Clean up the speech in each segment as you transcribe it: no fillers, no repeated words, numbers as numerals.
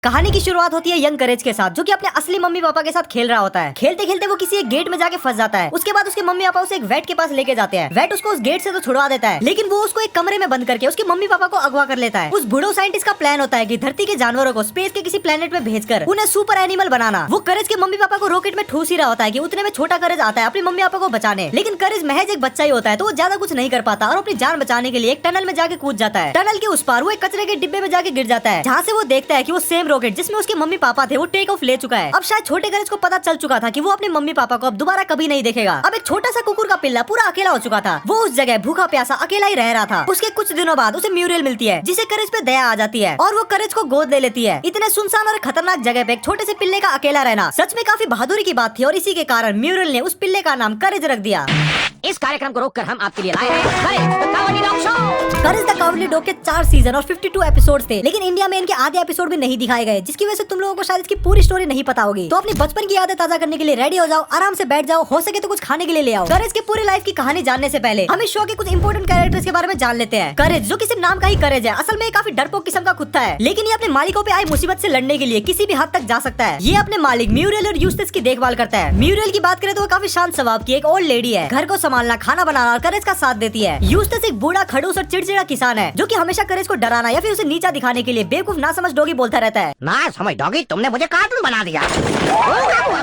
कहानी की शुरुआत होती है यंग करेज के साथ, जो कि अपने असली मम्मी पापा के साथ खेल रहा होता है। खेलते खेलते वो किसी एक गेट में जाके फंस जाता है। उसके बाद उसके मम्मी पापा उसे एक वेट के पास लेके जाते हैं। वेट उसको उस गेट से तो छुड़वा देता है, लेकिन वो उसको एक कमरे में बंद करके उसके मम्मी पापा को अगवा कर लेता है। उस बूढ़ो साइंटिस्ट का प्लान होता है कि धरती के जानवरों को स्पेस के किसी प्लेनेट में भेजकर उन्हें सुपर एनिमल बनाना। वो करेज के मम्मी पापा को रॉकेट में ठूस ही रहा होता है कि उतने में छोटा करेज आता है अपने मम्मी पापा को बचाने, लेकिन करेज महज एक बच्चा ही होता है, तो वो ज्यादा कुछ नहीं कर पाता और अपनी जान बचाने के लिए एक टनल में जाके कूद जाता है। टनल के उस पार वो एक कचरे के डिब्बे में जाके गिर जाता है, जहाँ से वो देखता है कि वो सेम रॉकेट जिसमें उसके मम्मी पापा थे वो टेक ऑफ ले चुका है। अब शायद छोटे करेज को पता चल चुका था कि वो अपने मम्मी पापा को अब दोबारा कभी नहीं देखेगा। अब एक छोटा सा कुकुर का पिल्ला पूरा अकेला हो चुका था। वो उस जगह भूखा प्यासा अकेला ही रह रहा था। उसके कुछ दिनों बाद उसे म्यूरियल मिलती है, जिसे करेज पे दया आ जाती है और वो करेज को गोद ले लेती है। इतने सुनसान और खतरनाक जगह पे एक छोटे से पिल्ले का अकेला रहना सच में काफी बहादुरी की बात थी, और इसी के कारण म्यूरियल ने उस पिल्ले का नाम करेज रख दिया। इस कार्यक्रम को रोककर हम आपके लिए लाए हैं करेज द काउंडली डॉग के 4 सीजन और 52 एपिसोड्स थे, लेकिन इंडिया में इनके आधे एपिसोड भी नहीं दिखाए गए, जिसकी वजह से तुम लोगों को शायद इसकी पूरी स्टोरी नहीं पता होगी। तो अपनी बचपन की यादें ताजा करने के लिए रेडी हो जाओ, आराम से बैठ जाओ, हो सके तो कुछ खाने के लिए ले आओ। करेज की पूरी लाइफ की कहानी जानने से पहले हम इस शो के कुछ इंपोर्टेंट कैरेक्टर्स के बारे में जान लेते हैं। करेज, जो कि सिर्फ नाम का ही करेज है, असल में काफी डरपोक किस्म का कुत्ता है, लेकिन ये अपने मालिकों पे आई मुसीबत से लड़ने के लिए किसी भी हद तक जा सकता है। ये अपने मालिक म्यूरियल और यूस्टस की देखभाल करता है। म्यूरियल की बात करें तो वो काफी शांत स्वभाव की एक ओल्ड लेडी है, घर को संभालना, खाना बनाना और करेज का साथ देती है। यूस्टस एक बूढ़ा खड़ूस और चिड़चिड़ा किसान है, जो कि हमेशा करेज को डराना या फिर उसे नीचा दिखाने के लिए बेवकूफ ना समझ डॉगी बोलता रहता है। ना समझ डॉगी, तुमने मुझे कार्टून बना दिया।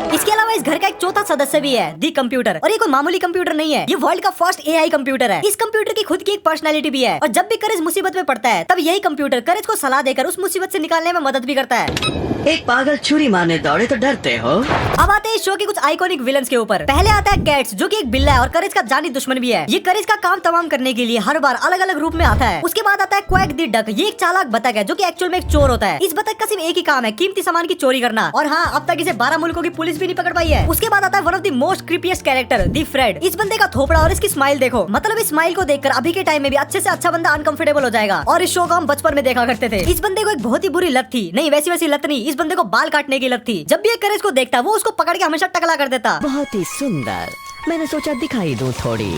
इसके अलावा इस घर का एक चौथा सदस्य भी है, दी कंप्यूटर, और ये कोई मामूली कंप्यूटर नहीं है, ये वर्ल्ड का फर्स्ट एआई कंप्यूटर है। इस कंप्यूटर की खुद की एक पर्सनालिटी भी है, और जब भी करेज मुसीबत में पड़ता है तब यही कंप्यूटर करेज को सलाह देकर उस मुसीबत से निकालने में मदद भी करता है। एक पागल छुरी मारने दौड़े तो डरते हो। अब आते हैं इस शो के कुछ आइकॉनिक विलन्स के ऊपर। पहले आता है कैट्स, जो कि एक बिल्ला है और करेज का जानी दुश्मन भी है। ये करेज का काम तमाम करने के लिए हर बार अलग अलग रूप में आता है। उसके बाद आता है क्वैक द डक, ये एक चालाक बतख है, जो कि एक्चुअल में एक चोर होता है। इस बतख का सिर्फ एक ही काम है, कीमती सामान की चोरी करना, और हाँ, अब तक इसे 12 मुल्कों की पुलिस भी नहीं पकड़ पाई है। उसके बाद आता है one of the most creepiest character, the Fred. इस बंदे का थोपड़ा और इसकी स्माइल देखो, मतलब इस स्माइल को देखकर अभी के टाइम में भी अच्छे से अच्छा बंदा अनकंफर्टेबल हो जाएगा। और इस शो को हम बचपन में देखा करते थे। इस बंदे को एक बहुत ही बुरी लत थी, नहीं वैसी लत नहीं, इस बंदे को बाल काटने की लत थी। जब भी एक करेज को देखता वो उसको पकड़ के हमेशा टकला कर देता। बहुत ही सुंदर, मैंने सोचा दिखाई दूं थोड़ी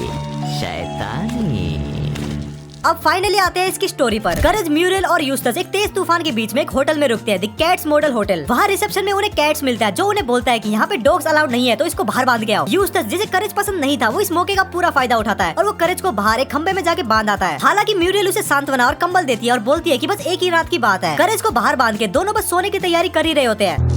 शैतानी। अब फाइनली आते हैं इसकी स्टोरी पर। करेज, म्यूरियल और यूस्टस एक तेज तूफान के बीच में एक होटल में रुकते हैं, द कैट्स मॉडल होटल। वहाँ रिसेप्शन में उन्हें कैट्स मिलता है, जो उन्हें बोलता है कि यहाँ पे डॉग्स अलाउड नहीं है, तो इसको बाहर बांध के आओ। यूस्टस, जिसे करेज पसंद नहीं था, वो इस मौके का पूरा फायदा उठाता है और वो करेज को बाहर एक खंबे में जाके बांध आता है। हालांकि म्यूरियल उसे सांत्वना और कंबल देती है और बोलती है कि बस एक ही रात की बात है। करेज को बाहर बांध के दोनों बस सोने की तैयारी कर ही रहे होते हैं।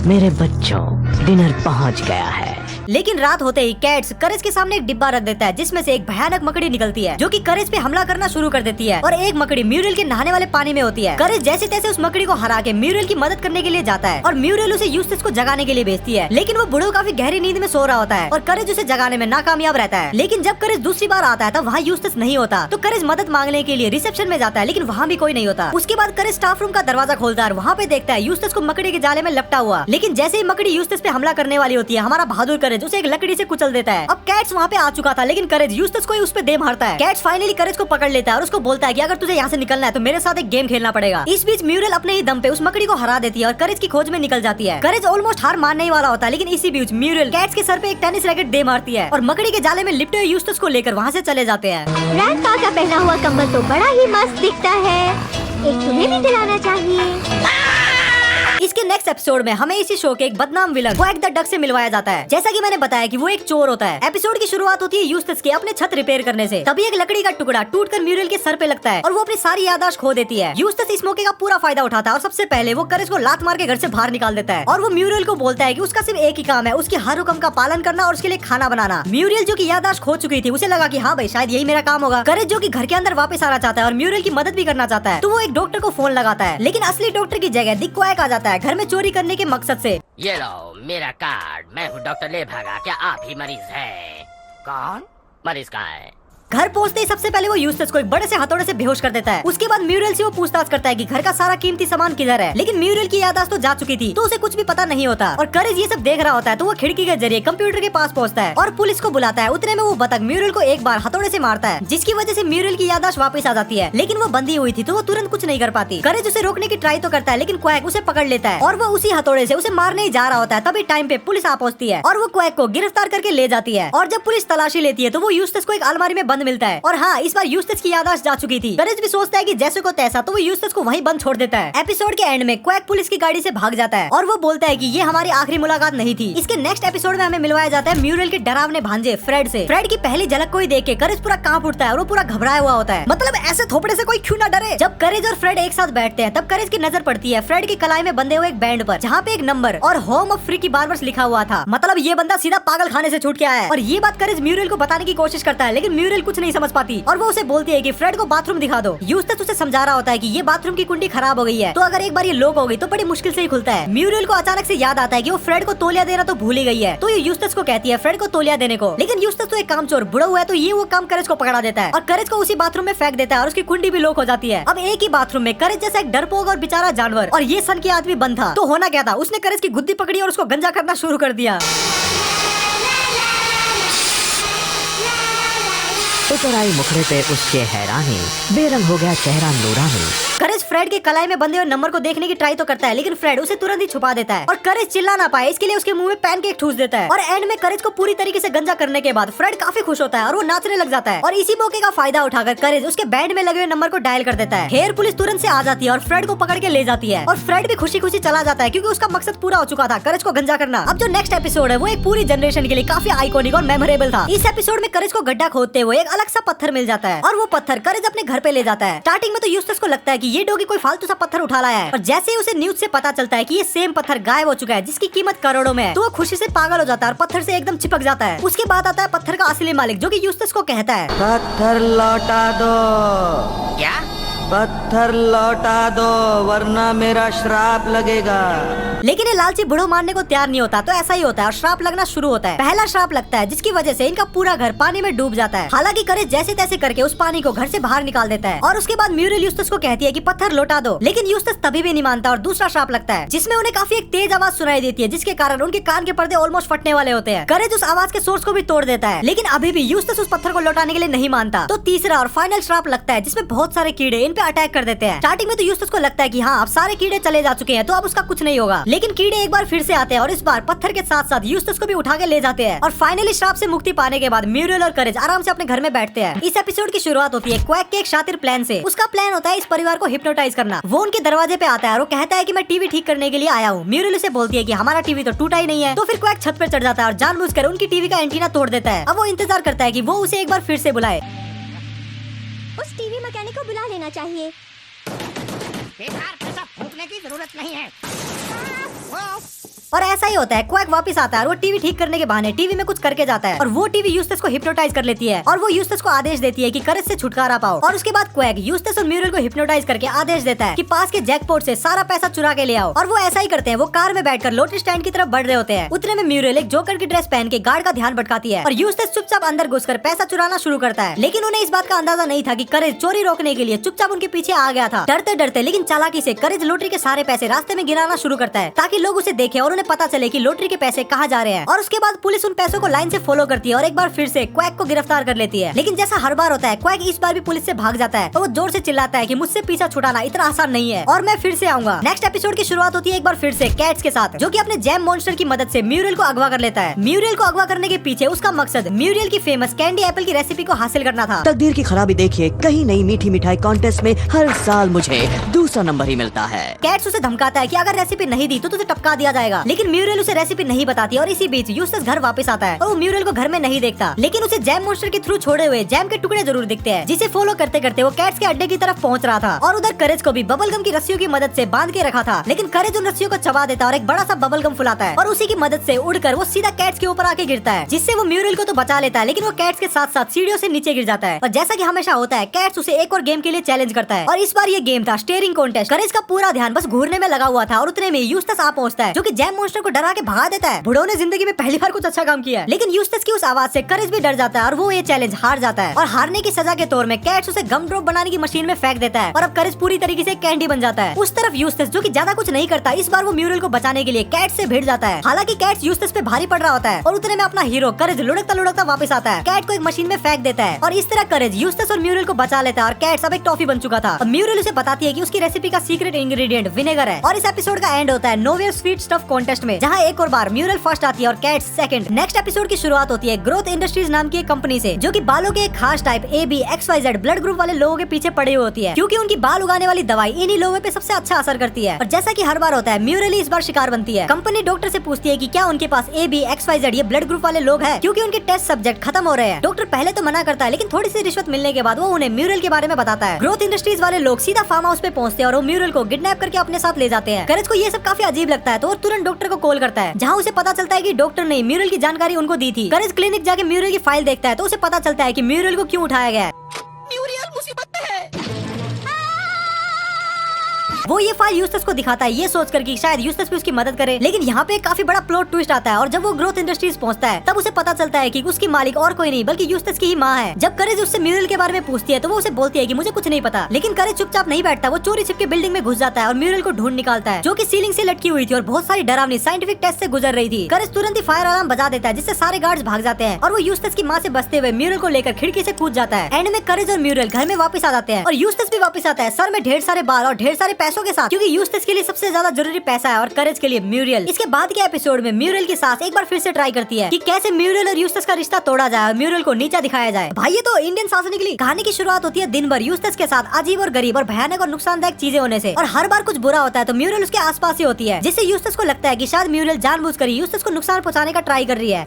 मेरे बच्चों, डिनर पहुंच गया है। लेकिन रात होते ही कैट्स करेज के सामने एक डिब्बा रख देता है, जिसमें से एक भयानक मकड़ी निकलती है, जो कि करेज पे हमला करना शुरू कर देती है, और एक मकड़ी म्यूरियल के नहाने वाले पानी में होती है। करेज जैसे तैसे उस मकड़ी को हरा के म्यूरियल की मदद करने के लिए जाता है, और म्यूरियल उसे यूस्टस को जगाने के लिए भेजती है, लेकिन वो बूढ़ो काफी गहरी नींद में सो रहा होता है और करेज उसे जगाने में नाकामयाब रहता है। लेकिन जब करेज दूसरी बार आता है तब वहाँ यूस्टस नहीं होता, तो करेज मदद मांगने के लिए रिसेप्शन में जाता है, लेकिन वहाँ भी कोई नहीं होता। उसके बाद करेज स्टाफ रूम का दरवाजा खोलता है और वहाँ पे देखता है यूस्टस को मकड़ी के जाले में लपटा हुआ। लेकिन जैसे ही मकड़ी यूस्टस पे हमला करने वाली होती है, हमारा बहादुर करेज उसे एक लकड़ी से कुचल देता है। अब कैट्स वहाँ पे आ चुका था, लेकिन करेज यूस्टस को ही उस पे दे मारता है। कैट्स फाइनली करेज को पकड़ लेता है और उसको बोलता है कि अगर तुझे यहाँ से निकलना है तो मेरे साथ एक गेम खेलना पड़ेगा। इस बीच म्यूरियल अपने ही दम पे उस मकड़ी को हरा देती है और करेज की खोज में निकल जाती है। करेज ऑलमोस्ट हार मानने ही वाला होता है, लेकिन इसी बीच म्यूरियल कैट्स के सर पे एक टेनिस रैकेट दे मारती है और मकड़ी के जाले में लिपटे हुए यूस्टस को लेकर वहाँ से चले जाते हैं। ग्रैंडपा का पहना हुआ कंबल तो बड़ा ही मस्त दिखता है, एक तुम्हें भी दिलाना चाहिए। इसके नेक्स्ट एपिसोड में हमें इसी शो के एक बदनाम विलन क्वैक द डक से मिलवाया जाता है। जैसा कि मैंने बताया कि वो एक चोर होता है। एपिसोड की शुरुआत होती है यूस्टस के अपने छत रिपेयर करने से। तभी एक लकड़ी का टुकड़ा टूटकर म्यूरियल के सर पे लगता है और वो अपनी सारी याददाश्त खो देती है। यूस्टस इस मौके का पूरा फायदा उठाता है और सबसे पहले वो करेज को लात मार के घर से बाहर निकाल देता है, और वो म्यूरियल को बोलता है कि उसका सिर्फ एक ही काम है, उसकी हर हुक्म का पालन करना और उसके लिए खाना बनाना। म्यूरियल, जो की याददाश्त खो चुकी थी, उसे लगा कि हाँ भाई शायद यही मेरा काम होगा। करेज, जो की घर के अंदर वापस आना चाहता है और म्यूरियल की मदद भी करना चाहता है, तो वो एक डॉक्टर को फोन लगाता है, लेकिन असली डॉक्टर की जगह द क्वैक आ जाता है घर में चोरी करने के मकसद से। ये लो मेरा कार्ड, मैं हूँ डॉक्टर लेभागा, क्या आप भी मरीज हैं? कौन मरीज कहाँ है? घर पहुंचते ही सबसे पहले वो यूस्टस को एक बड़े से हथौड़े से बेहोश कर देता है। उसके बाद म्यूरियल से वो पूछताछ करता है कि घर का सारा कीमती सामान किधर है, लेकिन म्यूरियल की याददाश्त तो जा चुकी थी, तो उसे कुछ भी पता नहीं होता। और करेज ये सब देख रहा होता है, तो वो खिड़की के जरिए कंप्यूटर के पास पहुंचता है और पुलिस को बुलाता है। उतने में वो बतख म्यूरियल को एक बार हथौड़े से मारता है, जिसकी वजह से म्यूरियल की याददाश्त वापस आ जाती है, लेकिन वो बंधी हुई थी तो वो तुरंत कुछ नहीं कर पाती। करेज उसे रोकने की ट्राई तो करता है, लेकिन क्वैक उसे पकड़ लेता है और वो उसी हथौड़े से उसे मारने ही जा रहा होता है। तभी टाइम पे पुलिस आ पहुंचती है और वो क्वैक को गिरफ्तार करके ले जाती है। और जब पुलिस तलाशी लेती है तो वो यूस्टस को एक अलमारी में बंद बंद मिलता है। और हाँ, इस बार यूस्टस की याददाश्त जा चुकी थी। करेज भी सोचता है कि जैसे को तैसा, तो वो यूस्टस को वहीं बंद छोड़ देता है। एपिसोड के एंड में क्वैक पुलिस की गाड़ी से भाग जाता है और वो बोलता है कि ये हमारी आखिरी मुलाकात नहीं थी। इसके नेक्स्ट एपिसोड में हमें मिलवाया जाता है म्यूरल के डरावने भांजे फ्रेड से। फ्रेड की पहली झलक को ही देख के करेज पूरा कांप उठता है और वो पूरा घबराया हुआ होता है। मतलब ऐसे थोपड़े से कोई क्यों ना डरे। जब करेज और फ्रेड एक साथ बैठते हैं तब करेज की नजर पड़ती है फ्रेड की कलाई में बंधे हुए एक बैंड पर, जहाँ पे एक नंबर और होम ऑफ फ्री की बार्बर्स लिखा हुआ था। मतलब ये बंदा सीधा पागल खाने से छूट के आया है। और ये बात करेज म्यूरल को बताने की कोशिश करता है, लेकिन म्यूरल कुछ नहीं समझ पाती और वो उसे बोलती है कि फ्रेड को बाथरूम दिखा दो। यूस्टस उसे समझा रहा होता है कि ये बाथरूम की कुंडी खराब हो गई है, तो अगर एक बार ये लॉक हो गई तो बड़ी मुश्किल से ही खुलता है। म्यूरल को अचानक से याद आता है कि वो फ्रेड को तौलिया देना तो भूल ही गई है, तो ये यूस्टस को कहती है फ्रेड को तौलिया देने को। लेकिन यूस्टस तो एक कामचोर बुढ़ा हुआ है, तो ये वो काम करेज को पकड़ा देता है और करेज को उसी बाथरूम में फेंक देता है और उसकी कुंडी भी लॉक हो जाती है। अब एक ही बाथरूम में करेज जैसा एक डरपोक और बेचारा जानवर और ये सन के आदमी बंद था। तो होना क्या था, उसने करेज की गुद्दी पकड़ी और उसको गंजा करना शुरू कर दिया। उतर आई मुखड़े पे उसके हैरानी, बेरंग हो गया चेहरा नूरानी। करेज फ्रेड के कलाई में बंधे हुए नंबर को देखने की ट्राई तो करता है, लेकिन फ्रेड उसे तुरंत ही छुपा देता है और करेज चिल्ला ना पाए इसके लिए उसके मुंह में पैनकेक ठूस देता है। और एंड में करेज को पूरी तरीके से गंजा करने के बाद फ्रेड काफी खुश होता है और वो नाचने लग जाता है। और इसी मौके का फायदा उठाकर करेज उसके बैंड में लगे हुए नंबर को डायल कर देता है। हेयर पुलिस तुरंत से आ जाती है और फ्रेड को पकड़ के ले जाती है और फ्रेड भी खुशी खुशी चला जाता है, क्योंकि उसका मकसद पूरा हो चुका था, करेज को गंजा करना। अब जो नेक्स्ट एपिसोड है वो एक पूरी जनरेशन के लिए काफी आइकॉनिक और मेमोरेबल था। इस एपिसोड में करेज को गड्ढा खोदते हुए एक अलग सा पत्थर मिल जाता है और वो पत्थर करेज अपने घर पे ले जाता है। स्टार्टिंग में तो यूस्टस को लगता है कि ये डॉगी कोई फालतू सा पत्थर उठा लाया है, और जैसे ही उसे न्यूज से पता चलता है कि ये सेम पत्थर गायब हो चुका है जिसकी कीमत करोड़ों में है, तो वो खुशी से पागल हो जाता है और पत्थर से एकदम चिपक जाता है। उसके बाद आता है पत्थर का असली मालिक, जो कि यूस्टस को कहता है पत्थर लौटा दो, क्या? पत्थर लौटा दो वरना मेरा श्राप लगेगा। लेकिन ये लालची बुढ़ो मानने को तैयार नहीं होता, तो ऐसा ही होता है और श्राप लगना शुरू होता है। पहला श्राप लगता है जिसकी वजह से इनका पूरा घर पानी में डूब जाता है। हालांकि करेज जैसे तैसे करके उस पानी को घर से बाहर निकाल देता है और उसके बाद म्यूरल यूस्टस को कहती है कि पत्थर लौटा दो, लेकिन यूस्टस तभी भी नहीं मानता और दूसरा श्राप लगता है जिसमें उन्हें काफी एक तेज आवाज सुनाई देती है, जिसके कारण उनके कान के पर्दे ऑलमोस्ट फटने वाले होते हैं। करेज उस आवाज के सोर्स को भी तोड़ देता है, लेकिन अभी भी यूस्टस उस पत्थर को लौटाने के लिए नहीं मानता। तो तीसरा और फाइनल श्राप लगता है जिसमें बहुत सारे कीड़े इन पे अटैक कर देते हैं। स्टार्टिंग में तो यूस्टस को लगता है कि हाँ अब सारे कीड़े चले जा चुके हैं, तो अब उसका कुछ नहीं होगा, लेकिन कीड़े एक बार फिर से आते हैं और इस बार पत्थर के साथ साथ यूस्टस को भी उठा के ले जाते हैं। और फाइनली श्राप से मुक्ति पाने के बाद म्यूरल और करेज आराम से अपने घर में बैठते हैं। इस एपिसोड की शुरुआत होती है क्वैक के एक शातिर प्लान से। उसका प्लान होता है इस परिवार को हिप्नोटाइज करना। वो उनके दरवाजे पे आता है और वो कहता है कि मैं टीवी ठीक करने के लिए आया हूँ। म्यूरल उसे बोलती है कि हमारा टीवी तो टूटा ही नहीं है। तो फिर क्वैक छत पर चढ़ जाता है और जानबूझकर उनकी टीवी का एंटीना तोड़ देता है। अब वो इंतजार करता है कि वो उसे एक बार फिर से बुलाए। उस टीवी मैकेनिक को बुला लेना चाहिए। बेकार पैसा फूकने की जरूरत नहीं है। और ऐसा ही होता है, क्वैक वापस आता है और वो टीवी ठीक करने के बहाने टीवी में कुछ करके जाता है और वो टीवी यूस्टस को हिप्नोटाइज कर लेती है और वो यूस्टस को आदेश देती है कि करेज से छुटकारा पाओ। और उसके बाद क्वैक यूस्टस और म्यूरल को हिप्नोटाइज करके आदेश देता है कि पास के जैकपॉट से सारा पैसा चुरा के ले आओ। और वो ऐसा ही करते हैं। वो कार में बैठकर लोटस स्टैंड की तरफ बढ़ रहे होते हैं। उतने में म्यूरल एक जोकर की ड्रेस पहन के गार्ड का ध्यान भटकाती है और यूस्टस चुपचाप अंदर घुसकर पैसा चुराना शुरू करता है। लेकिन उन्हें इस बात का अंदाजा नहीं था कि करेज चोरी रोकने के लिए चुपचाप उनके पीछे आ गया था। डरते डरते लेकिन चालाकी से करेज लॉटरी के सारे पैसे रास्ते में गिराना शुरू करता है ताकि लोग उसे देखें और उन्हें पता चले कि लॉटरी के पैसे कहाँ जा रहे हैं। और उसके बाद पुलिस उन पैसों को लाइन से फॉलो करती है और एक बार फिर से क्वैक को गिरफ्तार कर लेती है। लेकिन जैसा हर बार होता है, क्वैक इस बार भी पुलिस से भाग जाता है और वो जोर से चिल्लाता है कि मुझसे पीछा छुड़ाना इतना आसान नहीं है और मैं फिर से आऊंगा। नेक्स्ट एपिसोड की शुरुआत होती है एक बार फिर से कैट्स के साथ, जो कि अपने जैम मॉन्स्टर की मदद से म्यूरल को अगवा कर लेता है। म्यूरल को अगवा करने के पीछे उसका मकसद म्यूरल की फेमस कैंडी एप्पल की रेसिपी को हासिल करना था। तकदीर की खराबी देखिए, कहीं नई मीठी मिठाई कॉन्टेस्ट में हर साल मुझे दूसरा नंबर ही मिलता है। कैट्स उसे धमकाता है कि अगर रेसिपी नहीं दी तो तुझे टपका दिया जाएगा, लेकिन म्यूरल उसे रेसिपी नहीं बताती और इसी बीच यूस्टस घर वापस आता है और वो म्यूरल को घर में नहीं देखता, लेकिन उसे जैम मॉन्स्टर के थ्रू छोड़े हुए जैम के टुकड़े जरूर दिखते हैं, जिसे फॉलो करते करते वो कैट्स के अड्डे की तरफ पहुंच रहा था। और उधर करेज को भी बबलगम की रस्सियों की मदद से बांध के रखा था, लेकिन करेज उन रस्सियों को चबा देता है और एक बड़ा सा बबलगम फुलाता है और उसी की मदद से उड़कर वो सीधा कैट्स के ऊपर आके गिरता है, जिससे वो म्यूरल को तो बचा लेता है, लेकिन वो कैट्स के साथ साथ सीढ़ियों से नीचे गिर जाता है। और जैसा कि हमेशा होता है, कैट्स उसे एक और गेम के लिए चैलेंज करता है और इस बार ये गेम था स्टीयरिंग कॉन्टेस्ट। करेज का पूरा ध्यान बस घूरने में लगा हुआ था और उतने में यूस्टस आ पहुंचता है, जो कि जैम मॉन्स्टर को डरा के भगा देता है। बुढ़ो ने जिंदगी में पहली बार कुछ अच्छा काम किया है, लेकिन यूस्टस की उस आवाज से करेज भी डर जाता है और वो ये चैलेंज हार जाता है। और हारने की सजा के तौर में कैट्स उसे गम ड्रॉप बनाने की मशीन में फेंक देता है और अब करेज पूरी तरीके से कैंडी बन जाता है। उस तरफ यूस्टस, जो कि ज्यादा कुछ नहीं करता, इस बार वो म्यूरल को बचाने के लिए कैट्स से भिड़ जाता है। हालांकि कैट्स यूस्टस पे भारी पड़ रहा होता है और उतने में अपना हीरो करेज लुढ़कता लुढ़कता वापस आता है, कैट को एक मशीन में फेंक देता है और इस तरह करेज यूस्टस और म्यूरल को बचा लेता है और कैट्स अब एक टॉफी बन चुका था। म्यूरल उसे बताती है कि उसकी रेसिपी का सीक्रेट इंग्रेडिएंट विनेगर है। और इस एपिसोड का एंड होता है नोवेयर स्वीट स्टफ कॉन्टेस्ट में, जहाँ एक और बार म्यूरल फर्स्ट आती है और कैट्स सेकंड। नेक्स्ट एपिसोड की शुरुआत होती है ग्रोथ इंडस्ट्रीज नाम की एक कंपनी से, जो कि बालों के एक खास type AB XYZ blood group वाले लोगों के पीछे पड़ी हुई होती है, क्योंकि उनकी बाल उगाने वाली दवाई इन्हीं लोगों पे सबसे अच्छा असर करती है। और जैसा कि हर बार होता है, म्यूरल ही इस बार शिकार बनती है। कंपनी डॉक्टर से पूछती है कि क्या उनके पास AB XYZ ये ब्लड ग्रुप वाले लोग हैं, क्योंकि उनके टेस्ट सब्जेक्ट खत्म हो रहे हैं। डॉक्टर पहले तो मना करता है, लेकिन थोड़ी सी रिश्वत मिलने के बाद वो उन्हें म्यूरल के बारे में बताता है। ग्रोथ इंडस्ट्रीज वाले लोग सीधा फार्म हाउस पे पहुंचते हैं और वो म्यूरल को किडनैप करके अपने साथ ले जाते हैं। करेज को ये सब काफी अजीब लगता है, तो वो तुरंत डॉक्टर को कॉल करता है, जहाँ उसे पता चलता है कि डॉक्टर ने म्यूरल की जानकारी उनको दी थी। करेज क्लिनिक जाके म्यूरल की फाइल देखता है, तो उसे पता चलता है कि म्यूरल को क्यों उठाया गया है। वो ये फाइल यूस्टस को दिखाता है, ये सोचकर कि शायद यूस्टस भी उसकी मदद करे। लेकिन यहाँ पे काफी बड़ा प्लॉट ट्विस्ट आता है, और जब वो ग्रोथ इंडस्ट्रीज पहुंचता है तब उसे पता चलता है कि उसकी मालिक और कोई नहीं बल्कि यूस्टस की ही माँ है। जब करेज उससे म्यूरल के बारे में पूछती है तो वो उसे बोलती है कि मुझे कुछ नहीं पता। लेकिन करेज चुपचाप नहीं बैठता, वो चोरी छिपके बिल्डिंग में घुस जाता है और म्यूरल को ढूंढ निकालता है, जो कि सीलिंग से लटकी हुई थी और बहुत सारी डरावनी साइंटिफिक टेस्ट से गुजर रही थी। करेज तुरंत ही फायर अलार्म बजा देता है, जिससे सारे गार्ड्स भाग जाते हैं और वो यूस्टस की माँ से बचते हुए म्यूरल को लेकर खिड़की से कूद जाता है। एंड में करेज और म्यूरल घर में वापस आ जाते हैं और यूस्टस भी वापस आता है, सर में ढेर सारे बाल और ढेर सारे पैसों के साथ, क्योंकि यूस्टस के लिए सबसे ज्यादा जरूरी पैसा है और करेज के लिए म्यूरल। इसके बाद के एपिसोड में म्यूरल की सास एक बार फिर से ट्राई करती है कि कैसे म्यूरल और यूस्टस का रिश्ता तोड़ा जाए और म्यूरल को नीचा दिखाया जाए। भाई ये तो इंडियन सास निकली। कहानी की शुरुआत होती है दिन भर यूस्टस के साथ अजीब और गरीब और भयानक और नुकसानदायक चीजें होने से, और हर बार कुछ बुरा होता है तो म्यूरल उसके आसपास ही होती है, जिससे यूस्टस को लगता है कि शायद म्यूरल जानबूझकर यूस्टस को नुकसान पहुंचाने का ट्राई कर रही है।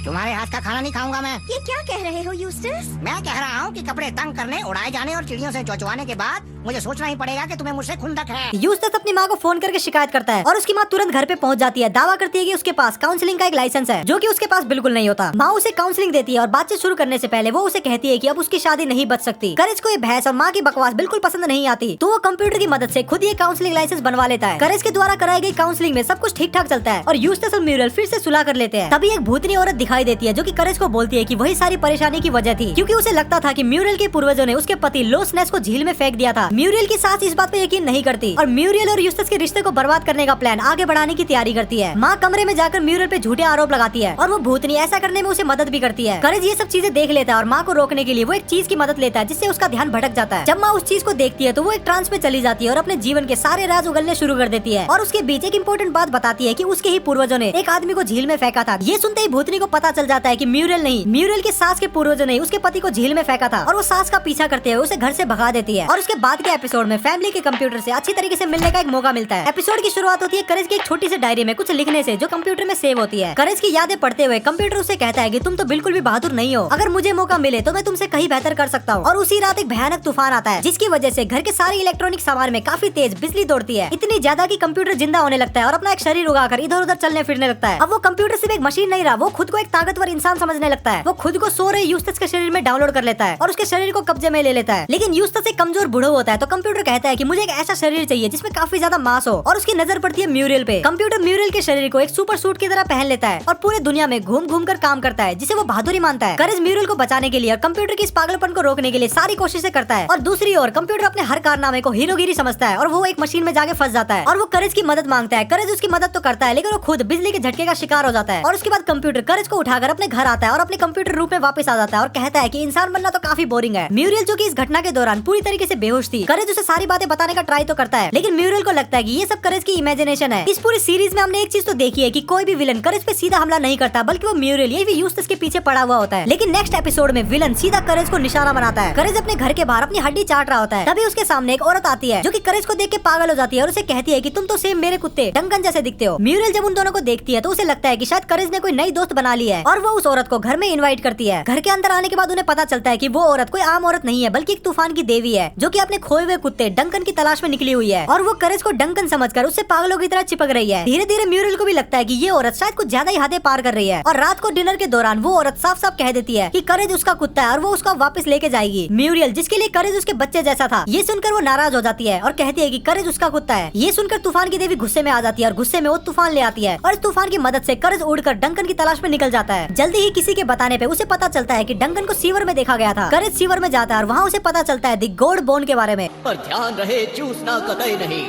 तुम्हारे हाथ का खाना नहीं खाऊंगा मैं। ये क्या कह रहे हो यूस्टस? मैं कह रहा हूँ कि कपड़े तंग करने, उड़ाए जाने और चिड़ियों से चौचवाने के बाद मुझे सोचना ही पड़ेगा कि तुम्हें मुझसे खुंदक है। यूस्टस अपनी माँ को फोन करके शिकायत करता है और उसकी माँ तुरंत घर पे पहुंच जाती है। दावा करती है कि उसके पास काउंसलिंग का एक लाइसेंस है, जो कि उसके पास बिल्कुल नहीं होता। माँ उसे काउंसलिंग देती है और बातचीत शुरू करने से पहले वो उसे कहती है कि अब उसकी शादी नहीं बच सकती। करेज को ये बहस और माँ की बकवास बिल्कुल पसंद नहीं आती, तो वो कंप्यूटर की मदद से खुद ये काउंसलिंग लाइसेंस बनवा लेता है। करेज के द्वारा कराई गई काउंसलिंग में सब कुछ ठीक ठाक चलता है और यूस्टस और म्यूरल फिर से सुलह कर लेते हैं। तभी एक भूतनी औरत दिखाई देती है, जो कि करेज को बोलती है कि वही सारी परेशानी की वजह थी, क्योंकि उसे लगता था कि म्यूरल के पूर्वजों ने उसके पति लोस नेस को झील में फेंक दिया था। म्यूरल की सास इस बात पे यकीन नहीं करती और म्यूरल और यूस्टस के रिश्ते को बर्बाद करने का प्लान आगे बढ़ाने की तैयारी करती है। माँ कमरे में जाकर म्यूरल पे झूठे आरोप लगाती है और वो भूतनी ऐसा करने में उसे मदद भी करती है। करेज ये सब चीजें देख लेता है और माँ को रोकने के लिए वो एक चीज की मदद लेता है, जिससे उसका ध्यान भटक जाता है। जब माँ उस चीज को देखती है तो वो एक ट्रांस में चली जाती है और अपने जीवन के सारे राज उगलने शुरू कर देती है। और उसके बीच एक इम्पोर्टेंट बात बताती है कि उसके ही पूर्वजों ने एक आदमी को झील में फेंका था। ये सुनते ही भूतनी को पता चल जाता है कि म्यूरल नहीं, म्यूरल के सास के पूर्वजों ने उसके पति को झील में फेंका था, और वो सास का पीछा करते हुए उसे घर से भगा देती है। और उसके बाद के एपिसोड में फैमिली के कंप्यूटर से अच्छी तरीके से मिलने का एक मौका मिलता है। एपिसोड की शुरुआत होती है करेज की एक छोटी सी डायरी में कुछ लिखने से, जो कंप्यूटर में सेव होती है। करेज की यादें पढ़ते हुए कंप्यूटर उसे कहता है कि तुम तो बिल्कुल भी बहादुर नहीं हो, अगर मुझे मौका मिले तो मैं तुमसे कहीं बेहतर कर सकता हूँ। और उसी रात एक भयानक तूफान आता है, जिसकी वजह से घर के सारे इलेक्ट्रॉनिक सामान में काफी तेज बिजली दौड़ती है, इतनी ज्यादा कि कंप्यूटर जिंदा होने लगता है और अपना एक शरीर उगाकर इधर उधर चलने फिरने लगता है। अब वो कंप्यूटर सिर्फ एक मशीन नहीं रहा, वो खुद को एक ताकतवर इंसान समझने लगता है। वो खुद को सो रहे यूस्टस के शरीर में डाउनलोड कर लेता है और उसके शरीर को कब्जे में ले लेता है। लेकिन यूस्टस एक कमजोर बूढ़ा होता है, तो कंप्यूटर कहता है कि मुझे एक ऐसा शरीर चाहिए जिसमें काफी ज्यादा मांस हो, और उसकी नजर पड़ती है म्यूरल पे। कंप्यूटर म्यूरल के शरीर को एक सुपर सूट की तरह पहन लेता है और पूरे दुनिया में घूम घूम कर काम करता है, जिसे वो बहादुरी मानता है। करेज म्यूरल को बचाने के लिए और कंप्यूटर की इस पागलपन को रोकने के लिए सारी कोशिशें करता है, और दूसरी ओर कंप्यूटर अपने हर कारनामे को हीरोगिरी समझता है और वो एक मशीन में जाके फंस जाता है और वो करेज की मदद मांगता है। करेज उसकी मदद तो करता है, लेकिन वो खुद बिजली के झटके का शिकार हो जाता है। और उसके बाद कंप्यूटर करेज को उठाकर अपने घर आता है और अपने कंप्यूटर रूप में वापस आ जाता है और कहता है कि इंसान बनना तो काफी बोरिंग है। म्यूरल जो कि इस घटना के दौरान पूरी तरीके से बेहोश थी, करेज उसे सारी बातें बताने का ट्राई तो करता है, लेकिन म्यूरल को लगता है कि ये सब करेज की इमेजिनेशन है। इस पूरी सीरीज में हमने एक चीज तो देखी है कि कोई भी विलन करेज पे सीधा हमला नहीं करता, बल्कि वो म्यूरल ये भी यूस्टस के पीछे पड़ा हुआ होता है। लेकिन नेक्स्ट एपिसोड में विलन सीधा करेज को निशाना बनाता है। करेज अपने घर के बाहर अपनी हड्डी चाट रहा होता है, तभी उसके सामने एक औरत आती है, जो कि करेज को देख के पागल हो जाती है और उसे कहती है कि तुम तो सेम मेरे कुत्ते डंकन जैसे दिखते हो। म्यूरल जब उन दोनों को देखती है तो उसे लगता है कि शायद करेज ने कोई नई दोस्त बना ली है, और वो उस औरत को घर में इनवाइट करती है। घर के अंदर आने के बाद उन्हें पता चलता है कि वो औरत कोई आम औरत नहीं है, बल्कि एक तूफान की देवी है, जो कि अपने खोए हुए कुत्ते डंकन की तलाश में निकली हुई है, और वो करेज को डंकन समझकर उससे पागलों की तरह चिपक रही है। धीरे धीरे म्यूरल को भी लगता है कि ये औरत शायद कुछ ज्यादा ही हदें पार कर रही है, और रात को डिनर के दौरान वो औरत साफ साफ कह देती है कि करेज उसका कुत्ता है और वो उसका वापस लेके जाएगी। म्यूरल जिसके लिए करेज उसके बच्चे जैसा था, ये सुनकर वो नाराज हो जाती है और कहती है कि करेज उसका कुत्ता है। ये सुनकर तूफान की देवी गुस्से में आ जाती है और गुस्से में वो तूफान ले आती है, और इस तूफान की मदद से करेज उड़कर डंकन की तलाश में निकल जाता है। जल्दी ही किसी के बताने पे उसे पता चलता है कि डंकन को सीवर में देखा गया था। करेज सीवर में जाता है और वहाँ उसे पता चलता है द गॉड बोन के बारे में। पर ध्यान रहे, चूसना कतई नहीं।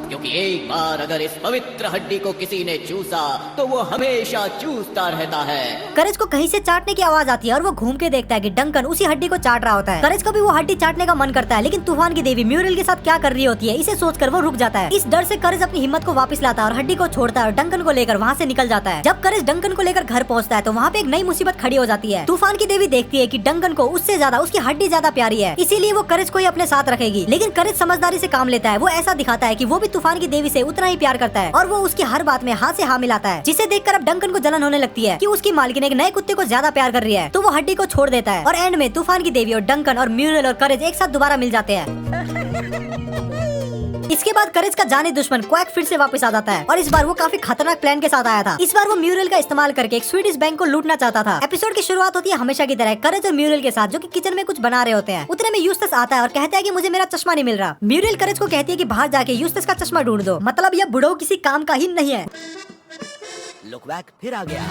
क्योंकि एक बार अगर इस पवित्र हड्डी को किसी ने चूसा तो वो हमेशा चूसता रहता है। करेज को कहीं से चाटने की आवाज आती है और वो घूम के देखता है कि डंकन उसी हड्डी को चाट रहा होता है। करेज को भी वो हड्डी चाटने का मन करता है, लेकिन तूफान की देवी म्यूरल के साथ क्या कर रही होती है इसे सोचकर वो रुक जाता है। इस डर से करेज अपनी हिम्मत को वापस लाता है और हड्डी को छोड़ता है और डंकन को लेकर वहाँ से निकल जाता है। जब करेज डंकन को लेकर घर पहुँचता है तो वहाँ पे एक नई मुसीबत खड़ी हो जाती है। तूफान की देवी देखती है कि डंकन को उससे ज्यादा उसकी हड्डी ज्यादा प्यारी है, इसीलिए वो करेज को ही अपने साथ रखेगी। लेकिन करेज समझदारी से काम लेता है। वो ऐसा दिखाता है कि वो भी तूफान की देवी से उतना ही प्यार करता है और वो उसकी हर बात में हाँ से हाँ मिलाता है, जिसे देखकर अब डंकन को जलन होने लगती है कि उसकी मालकिन एक नए कुत्ते को ज्यादा प्यार कर रही है। तो वो हड्डी को छोड़ देता है और एंड में तूफान की देवी और डंकन और म्यूरल और करेज एक साथ दोबारा मिल जाते हैं। इसके बाद करेज का जानी दुश्मन क्वैक फिर से वापस आ जाता है और इस बार वो काफी खतरनाक प्लान के साथ आया था। इस बार वो म्यूरल का इस्तेमाल करके एक स्वीडिश बैंक को लूटना चाहता था। एपिसोड की शुरुआत होती है हमेशा की तरह करेज और म्यूरल के साथ, जो कि किचन में कुछ बना रहे होते हैं। उतने में यूस्टस आता है और कहता है कि मुझे मेरा चश्मा नहीं मिल रहा। म्यूरल करेज को कहती है कि बाहर जाके यूस्टस का चश्मा ढूंढ दो, मतलब यह बुढ़ऊ किसी काम का ही नहीं है। लुक बैक फिर आ गया।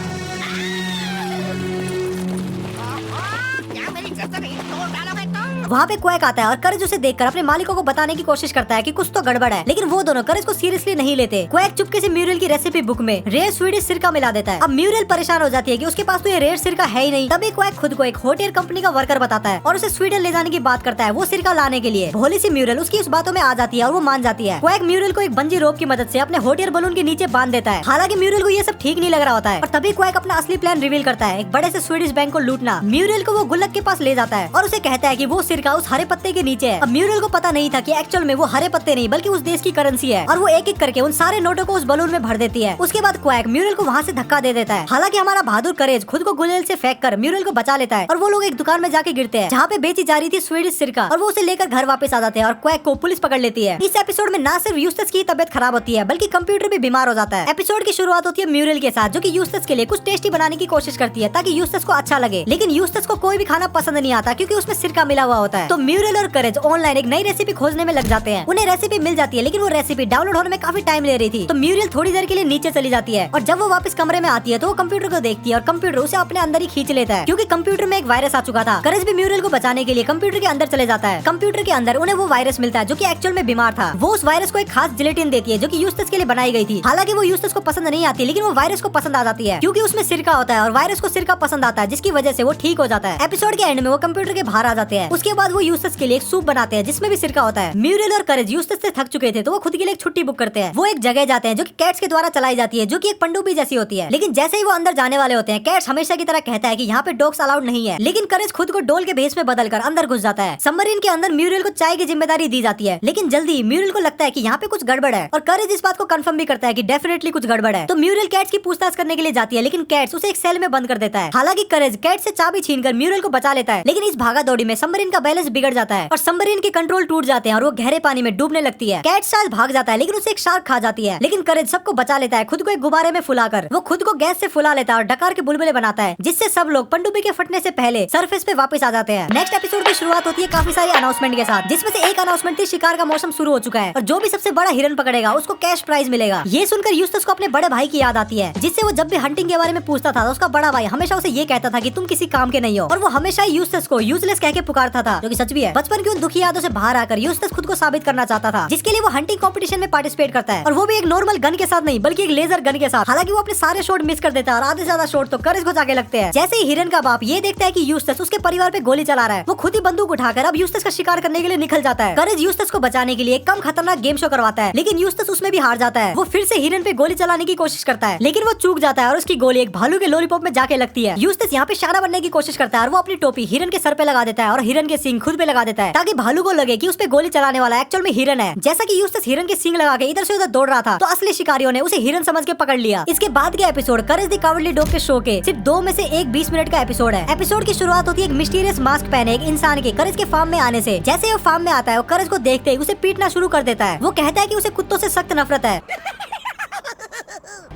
वहाँ पे क्वैक आता है और करेज उसे देखकर अपने मालिकों को बताने की कोशिश करता है कि कुछ तो गड़बड़ है, लेकिन वो दोनों करेज को सीरियसली नहीं लेते। क्वैक चुपके से म्यूरल की रेसिपी बुक में रेयर स्वीडिश सिरका मिला देता है। अब म्यूरल परेशान हो जाती है कि उसके पास तो ये रेयर सिरका है ही नहीं। तभी क्वैक खुद को एक होटेल कंपनी का वर्कर बताता है और उसे स्वीडन ले जाने की बात करता है वो सिरका लाने के लिए। भोली सी म्यूरल उसकी उस बातों में आ जाती है और वो मान जाती है। क्वैक म्यूरल को एक बंजी रोप की मदद से अपने होटेल बलून के नीचे बांध देता है। हालांकि म्यूरल को ये सब ठीक नहीं लग रहा होता है और तभी क्वैक अपना असली प्लान रिवील करता है, एक बड़े से स्वीडिश बैंक को लूटना। म्यूरल को वो गुल्लक के पास ले जाता है और उसे कहता है कि वो सिरका उस हरे पत्ते के नीचे है। अब म्यूरल को पता नहीं था कि एक्चुअल में वो हरे पत्ते नहीं बल्कि उस देश की करेंसी है और वो एक एक करके उन सारे नोटों को उस बलून में भर देती है। उसके बाद क्वैक म्यूरल को वहाँ से धक्का दे देता है। हालांकि हमारा बहादुर करेज खुद को गुलेल से फेंक कर म्यूरल को बचा लेता है और वो लोग एक दुकान में जाके गिरते हैं जहाँ पे बेची जा रही थी स्वीडिश सिरका और वो उसे लेकर घर वापस आ जाते हैं और क्वैक को पुलिस पकड़ लेती है। इस एपिसोड में ना सिर्फ यूस्टस की तबियत खराब होती है बल्कि कंप्यूटर भी बीमार हो जाता है। एपिसोड की शुरुआत होती है म्यूरल के साथ, जो कि यूस्टस के लिए कुछ टेस्टी बनाने की कोशिश करती है ताकि यूस्टस को अच्छा लगे, लेकिन यूस्टस को कोई भी खाना पसंद नहीं आता क्योंकि उसमें सिरका मिला हुआ होता है। तो म्यूरल और करेज ऑनलाइन एक नई रेसिपी खोजने में लग जाते हैं। उन्हें रेसिपी मिल जाती है लेकिन वो रेसिपी डाउनलोड होने में काफी टाइम ले रही थी। तो म्यूरल थोड़ी देर के लिए नीचे चली जाती है और जब वो वापस कमरे में आती है तो वो कंप्यूटर को देखती है और कंप्यूटर उसे अपने अंदर ही खींच लेता है क्योंकि कंप्यूटर में एक वायरस आ चुका था। करेज भी म्यूरल को बचाने के लिए कंप्यूटर के अंदर चले जाता है। कंप्यूटर के अंदर उन्हें वो वायरस मिलता है जो कि एक्चुअल में बीमार था। वो उस वायरस को एक खास जिलेटिन देती है जो कि यूस्टस के लिए बनाई गई थी। हालांकि वो यूस्टस को पसंद नहीं आती लेकिन वो वायरस को पसंद आ जाती है क्योंकि उसमें सिरका होता है और वायरस को सिरका पसंद आता है, जिसकी वजह से वो ठीक हो जाता है। एपिसोड के एंड में वो कंप्यूटर के बाहर आ जाते हैं। उसके बाद वो यूस्टस के लिए एक सूप बनाते हैं जिसमें भी सिरका होता है। म्यूरल और करेज यूस्टस से थक चुके थे तो वो खुद के लिए एक छुट्टी बुक करते हैं। वो एक जगह जाते हैं जो कि कैट्स के द्वारा चलाई जाती है, जो कि एक पनडुब्बी जैसी होती है। लेकिन जैसे ही वो अंदर जाने वाले होते हैं कैट्स हमेशा की तरह कहता है कि यहाँ पे डॉग्स अलाउड नहीं है, लेकिन करेज खुद को डोल के भेस में बदलकर अंदर घुस जाता है। सबमरीन के अंदर म्यूरल को चाय की जिम्मेदारी दी जाती है, लेकिन जल्दी म्यूरल को लगता है कि यहाँ पे कुछ गड़बड़ है और करेज इस बात को कंफर्म भी करता है कि डेफिनेटली कुछ गड़बड़ है। तो म्यूरल कैट्स की पूछताछ करने के लिए जाती है लेकिन कैट्स उसे एक सेल में बंद कर देता है। हालांकि करेज कैट से चाबी छीनकर म्यूरल को बचा लेता है, लेकिन इस भागा दौड़ी में सबमरीन का बैलेंस बिगड़ जाता है और सबमरीन के कंट्रोल टूट जाते हैं और वो गहरे पानी में डूबने लगती है। कैट शायद भाग जाता है लेकिन उसे एक शार्क खा जाती है, लेकिन करेज सबको बचा लेता है खुद को एक गुब्बारे में फुलाकर। वो खुद को गैस से फुला लेता है और डकार के बुलबुले बनाता है, जिससे सब लोग पनडुब्बी के फटने से पहले सरफेस पे वापस आ जाते हैं। नेक्स्ट एपिसोड की शुरुआत होती है काफी सारी अनाउंसमेंट के साथ, जिसमें से एक अनाउंसमेंट थी शिकार का मौसम शुरू हो चुका है और जो भी सबसे बड़ा हिरन पकड़ेगा उसको कैश प्राइज मिलेगा। ये सुनकर यूस्टस को अपने बड़े भाई की याद आती है, जिससे वो जब भी हंटिंग के बारे में पूछता था तो उसका बड़ा भाई हमेशा उसे ये कहता था कि तुम किसी काम के नहीं हो, और वो हमेशा यूस्टस को यूजलेस कह के पुकारता था, जो कि सच भी है। बचपन की उन दुखी यादों से बाहर आकर यूस्टस खुद को साबित करना चाहता था, जिसके लिए वो हंटिंग कॉम्पिटिशन में पार्टिसिपेट करता है और वो भी एक नॉर्मल गन के साथ नहीं बल्कि एक लेजर गन के साथ। हालांकि वो अपने सारे शॉट मिस कर देता है और आधे से ज्यादा शॉट तो करेज को जाके लगते हैं। जैसे ही हिरन का बाप ये देखता है कि यूस्टस उसके परिवार पे गोली चला रहा है, वो खुद ही बंदूक उठाकर अब यूस्टस का शिकार करने के लिए निकल जाता है। करेज यूस्टस को बचाने के लिए एक कम खतरनाक गेम शो करवाता है, लेकिन यूस्टस उसमें भी हार जाता है। वो फिर से हिरन पे गोली चलाने की कोशिश करता है, लेकिन वो चूक जाता है और उसकी गोली एक भालू के लॉलीपॉप में जाके लगती है। यूस्टस यहाँ पे शाना बनने की कोशिश करता है और वो अपनी टोपी हिरन के सर पे लगा देता है और हिरन के सींग खुद पे लगा देता है, ताकि भालू को लगे कि उस पे गोली चलाने वाला एक्चुअल में हिरन है। जैसा कि यूस्टस हिरन के सींग लगा के इधर से उधर दौड़ रहा था तो असली शिकारियों ने उसे हिरन समझ के पकड़ लिया। इसके बाद के episode courage the cowardly dog के शो के सिर्फ 2 में से एक 20 मिनट का एपिसोड है। एपिसोड की शुरुआत होती है एक मिस्टीरियस मास्क पहने एक इंसान के करेज के फार्म में आने से। जैसे वो फार्म में आता है वो करेज को देखते ही उसे पीटना शुरू कर देता है। वो कहता है कि उसे कुत्तों से सख्त नफरत है।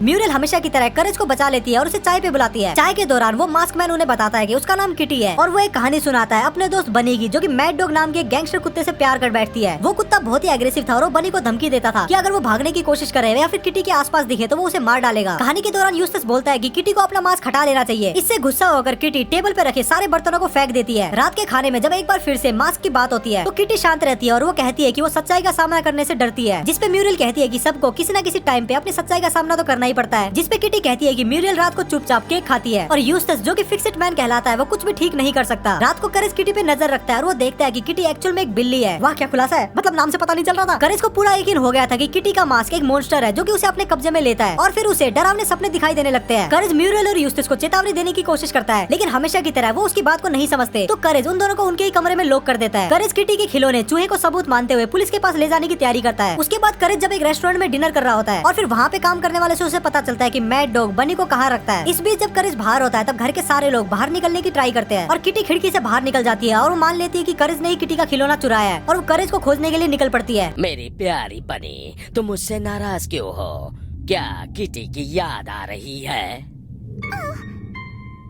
म्यूरियल हमेशा की तरह करेज को बचा लेती है और उसे चाय पे बुलाती है। चाय के दौरान वो मास्क मैन उन्हें बताता है कि उसका नाम किटी है और वो एक कहानी सुनाता है अपने दोस्त बनी की, जो कि मैड डॉग नाम के गैंगस्टर कुत्ते से प्यार कर बैठती है। वो कुत्ता बहुत ही एग्रेसिव था और वो बनी को धमकी देता था कि अगर वो भागने की कोशिश करे या फिर किटी के आसपास दिखे तो वो उसे मार डालेगा। कहानी के दौरान यूस्टस बोलता है कि किटी को अपना मास्क हटा लेना चाहिए। इससे गुस्सा होकर किटी टेबल पे रखे सारे बर्तनों को फेंक देती है। रात के खाने में जब एक बार फिर से मास्क की बात होती है तो किटी शांत रहती है और वो कहती है कि वो सच्चाई का सामना करने से डरती है, जिसपे म्यूरियल कहती है कि सबको किसी न किसी टाइम पे अपनी सच्चाई का सामना तो करना ही पड़ता है। जिसपे किटी कहती है कि म्यूरियल रात को चुपचाप केक खाती है और यूस्टस जो कि फिक्स्ड मैन कहलाता है वो कुछ भी ठीक नहीं कर सकता। रात को करेज किटी पे नजर रखता है और वो देखता है कि किटी एक्चुअल में एक बिल्ली है। वाह क्या खुलासा है, मतलब नाम से पता नहीं चल रहा था। करेज को पूरा यकीन हो गया था कि किटी का मास्क एक मॉन्स्टर है जो कि उसे अपने कब्जे में लेता है और फिर उसे डरावने सपने दिखाई देने लगते हैं। करेज म्यूरियल और यूस्टस को चेतावनी देने की कोशिश करता है लेकिन हमेशा की तरह वो उसकी बात को नहीं समझते, तो करेज उन दोनों को उनके ही कमरे में लॉक कर देता है। करेज किटी के खिलौने चूहे को सबूत मानते हुए पुलिस के पास ले जाने की तैयारी करता है। उसके बाद करेज जब एक रेस्टोरेंट में डिनर कर रहा होता है और फिर वहाँ पे काम करने वाले से उसे पता चलता है कि मैड डॉग बनी को कहाँ रखता है। इस बीच जब करेज बाहर होता है तब घर के सारे लोग बाहर निकलने की ट्राई करते हैं और किटी खिड़की से बाहर निकल जाती है और वो मान लेती है कि करेज ने ही किटी का खिलौना चुराया है और वो करेज को खोजने के लिए निकल पड़ती है। मेरी प्यारी बनी, तुम मुझसे नाराज क्यों हो? क्या किटी की याद आ रही है?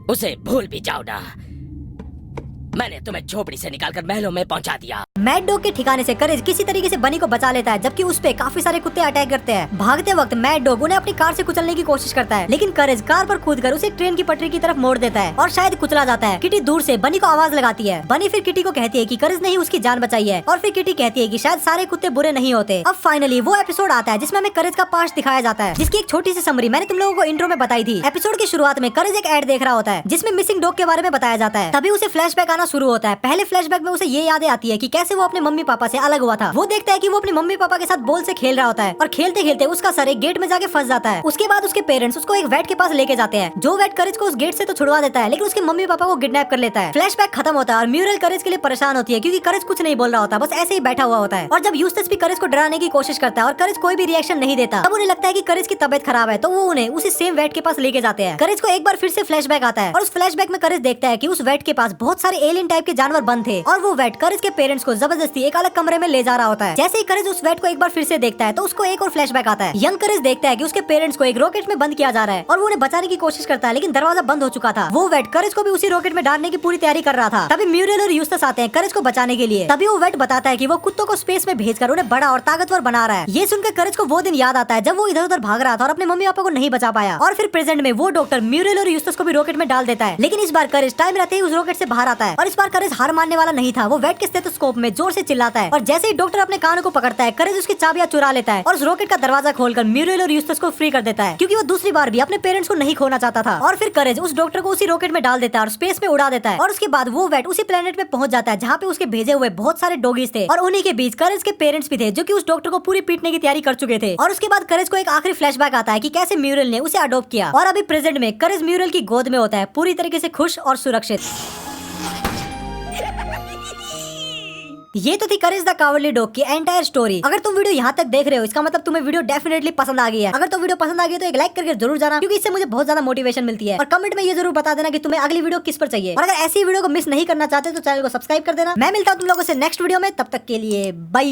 उसे भूल भी जाओ ना, मैंने तुम्हें झोपड़ी से निकालकर महलों में पहुंचा दिया। मैड डॉग के ठिकाने से करेज किसी तरीके से बनी को बचा लेता है, जबकि उस पे काफी सारे कुत्ते अटैक करते हैं। भागते वक्त मैड डॉग उन्हें अपनी कार से कुचलने की कोशिश करता है लेकिन करेज कार पर कूदकर उसे ट्रेन की पटरी की तरफ मोड़ देता है और शायद कुचला जाता है। किटी दूर से बनी को आवाज लगाती है। बनी फिर किटी को कहती है कि करेज ने ही उसकी जान बचाई है और फिर किटी कहती है कि शायद सारे कुत्ते बुरे नहीं होते। अब फाइनली वो एपिसोड आता है जिसमें हमें करेज का पास्ट दिखाया जाता है, जिसकी एक छोटी सी समरी मैंने तुम लोगों को इंट्रो में बताई थी। एपिसोड की शुरुआत में करेज एक एड देख रहा होता है जिसमें मिसिंग डॉग के बारे में बताया जाता है। तभी उसे फ्लैशबैक आना शुरू होता है। पहले फ्लैशबैक में उसे ये यादें आती है कि कैसे वो अपने मम्मी पापा से अलग हुआ था। वो देखता है कि वो अपने मम्मी पापा के साथ बॉल से खेल रहा होता है और खेलते खेलते उसका सर एक गेट में जाके फंस जाता है। उसके बाद उसके पेरेंट्स उसको एक वेट के पास लेके जाते हैं, जो वेट करेज को उस गेट से तो छुड़वा देता है लेकिन उसके मम्मी पापा को किडनैप कर लेता है। फ्लैशबैक खत्म होता है और म्यूरियल करेज के लिए परेशान होती है क्योंकि करेज कुछ नहीं बोल रहा होता, बस ऐसे ही बैठा हुआ होता है। और जब यूस्टस भी करेज को डराने की कोशिश करता है और करेज कोई भी रिएक्शन नहीं देता, तब उन्हें लगता है कि करेज की तबियत खराब है, तो वो उन्हें उसी सेम वेट के पास लेके जाते हैं। करेज को एक बार फिर से फ्लैशबैक आता है और उस फ्लैशबैक में करेज देखता है कि उस वेट के पास बहुत सारे एलियन टाइप के जानवर बंद थे और वो वेट करेज के पेरेंट्स को जबरदस्ती एक अलग कमरे में ले जा रहा होता है। जैसे ही करेज उस वेट को एक बार फिर से देखता है तो उसको एक और फ्लैशबैक आता है। यंग करेज देखता है कि उसके पेरेंट्स को एक रॉकेट में बंद किया जा रहा है और वो उन्हें बचाने की कोशिश करता है लेकिन दरवाजा बंद हो चुका था। वो वेट करेज को भी उसी रॉकेट में डालने की पूरी तैयारी कर रहा था। तभी म्यूरियल और यूस्टस आते हैं करेज को बचाने के लिए। तभी वो वेट बताता है कि वो कुत्तों को स्पेस में भेजकर उन्हें बड़ा और ताकतवर बना रहा है। ये सुनकर करेज को वो दिन याद आता है जब वो इधर उधर भाग रहा था और अपने मम्मी पापा को नहीं बचा पाया। और फिर प्रेजेंट में वो डॉक्टर म्यूरियल और यूस्टस को भी रॉकेट में डाल देता है, लेकिन इस बार करेज टाइम रहते ही उस रॉकेट से बाहर आता है और इस बार करेज हार मानने वाला नहीं था। वो वेट के स्टेथोस्कोप में जोर से चिल्लाता है और जैसे ही डॉक्टर अपने कान को पकड़ता है करेज उसकी चाबियां चुरा लेता है और उस रॉकेट का दरवाजा खोलकर म्यूरियल और यूस्टस को फ्री कर देता है क्योंकि वो दूसरी बार भी अपने पेरेंट्स को नहीं खोना चाहता था। और फिर करेज उस डॉक्टर को उसी रॉकेट में डाल देता है और स्पेस में उड़ा देता है और उसके बाद वो वेट उसी प्लेनेट पे पहुंच जाता है जहाँ पे उसके भेजे हुए बहुत सारे डॉगीज थे और उन्हीं के बीच करेज के पेरेंट्स भी थे जो कि उस डॉक्टर को पूरी पीटने की तैयारी कर चुके थे। और उसके बाद करेज को एक आखिरी फ्लैशबैक आता है कि कैसे म्यूरियल ने उसे अडॉप्ट किया और अभी प्रेजेंट में करेज म्यूरियल की गोद में होता है, पूरी तरीके से खुश और सुरक्षित। ये तो थी करेज द कावर्डली डॉग की एंटायर स्टोरी। अगर तुम वीडियो यहाँ तक देख रहे हो इसका मतलब तुम्हें वीडियो डेफिनेटली पसंद आ गई है। अगर तो वीडियो पसंद आ गई तो एक लाइक करके जरूर जाना क्योंकि इससे मुझे बहुत ज्यादा मोटिवेशन मिलती है। और कमेंट में ये जरूर बता देना कि तुम्हें अगली वीडियो किस पर चाहिए। और अगर ऐसी वीडियो को मिस नहीं करना चाहते तो चैनल को सब्सक्राइब कर देना। मैं मिलता हूँ तुम लोगों से नेक्स्ट वीडियो में, तब तक के लिए बाय।